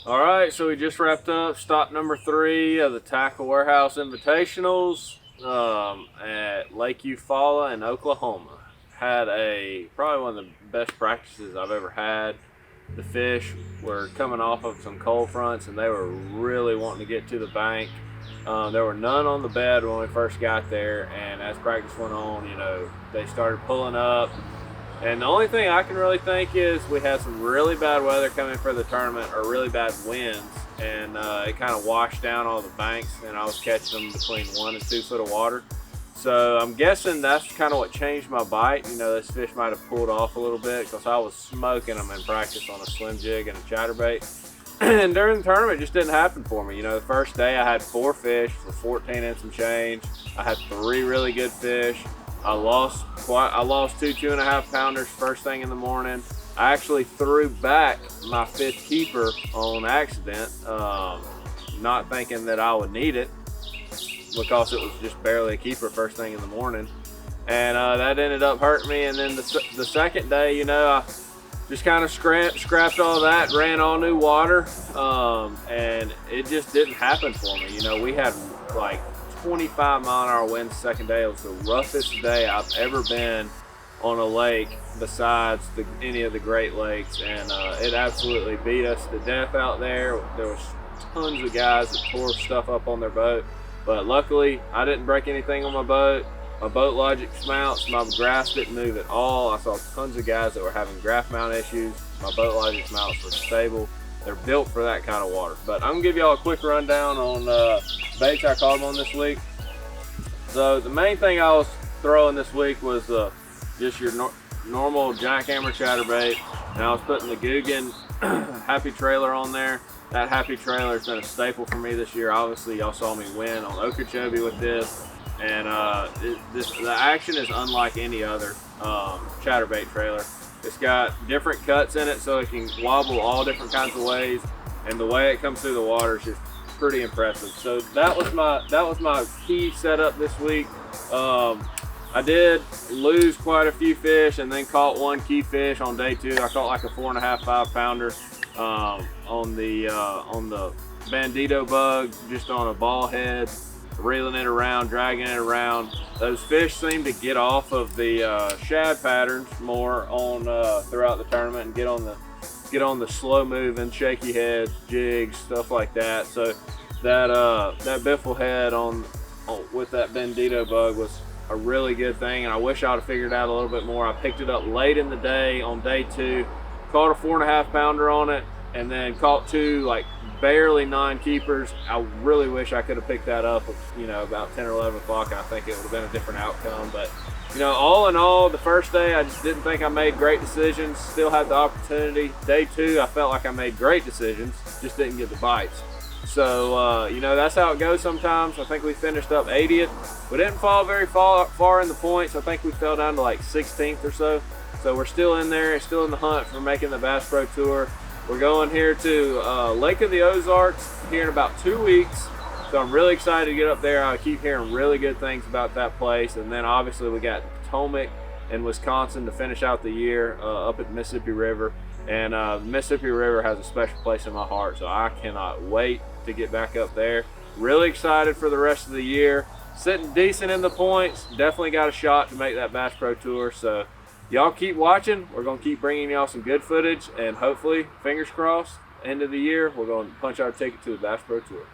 All right, so we just wrapped up stop number 3 of the Tackle Warehouse Invitationals at Lake Eufaula in Oklahoma. Had probably one of the best practices I've ever had. The fish were coming off of some cold fronts and they were really wanting to get to the bank. There were none on the bed when we first got there, and as practice went on, they started pulling up. And the only thing I can really think is we had some really bad weather coming for the tournament, or really bad winds, and it kind of washed down all the banks, and I was catching them between 1 and 2 foot of water. So I'm guessing that's kind of what changed my bite. This fish might have pulled off a little bit because I was smoking them in practice on a slim jig and a chatterbait. And during the tournament, it just didn't happen for me. The first day I had 4 fish for 14 and some change. I had 3 really good fish. I lost 2 2.5 pounders first thing in the morning. I actually threw back my 5th keeper on accident, not thinking that I would need it because it was just barely a keeper first thing in the morning. And that ended up hurting me. And then the second day, I just kind of scrapped all that, ran all new water, and it just didn't happen for me. We had like 25-mile-an-hour winds the second day. It was the roughest day I've ever been on a lake besides any of the Great Lakes, and it absolutely beat us to death out there. There was tons of guys that tore stuff up on their boat, but luckily I didn't break anything on my boat. My boat logic mounts, my grass didn't move at all. I saw tons of guys that were having graph mount issues. My boat logic mounts were stable. They're built for that kind of water. But I'm gonna give y'all a quick rundown on baits I caught them on this week. So the main thing I was throwing this week was just your normal jackhammer chatterbait, and I was putting the Guggen Happy Trailer on there. That Happy Trailer has been a staple for me this year. Obviously, y'all saw me win on Okeechobee with this, and the action is unlike any other chatterbait trailer. It's got different cuts in it, so it can wobble all different kinds of ways, and the way it comes through the water is just pretty impressive. So that was my key setup this week. I did lose quite a few fish, and then caught one key fish on day 2. I caught like a 4.5, 5 pounder on the bandito bug, just on a ball head, reeling it around, dragging it around. Those fish seem to get off of the shad patterns more on throughout the tournament and get on the slow moving, shaky heads, jigs, stuff like that. So that biffle head on with that bandito bug was a really good thing, and I wish I would have figured out a little bit more. I picked it up late in the day on day 2, caught a 4.5 pounder on it, and then caught 2 like barely 9 keepers. I really wish I could have picked that up, about 10 or 11 o'clock. I think it would have been a different outcome. But, all in all, the first day, I just didn't think I made great decisions. Still had the opportunity. Day 2, I felt like I made great decisions, just didn't get the bites. So, that's how it goes sometimes. I think we finished up 80th. We didn't fall very far in the points. I think we fell down to like 16th or so. So we're still in there, still in the hunt for making the Bass Pro Tour. We're going here to Lake of the Ozarks here in about 2 weeks. So I'm really excited to get up there. I keep hearing really good things about that place. And then obviously we got Potomac and Wisconsin to finish out the year up at the Mississippi River. And Mississippi River has a special place in my heart, so I cannot wait to get back up there. Really excited for the rest of the year. Sitting decent in the points. Definitely got a shot to make that Bass Pro Tour. So y'all keep watching. We're going to keep bringing y'all some good footage, and hopefully, fingers crossed, end of the year, we're going to punch our ticket to the Bass Pro Tour.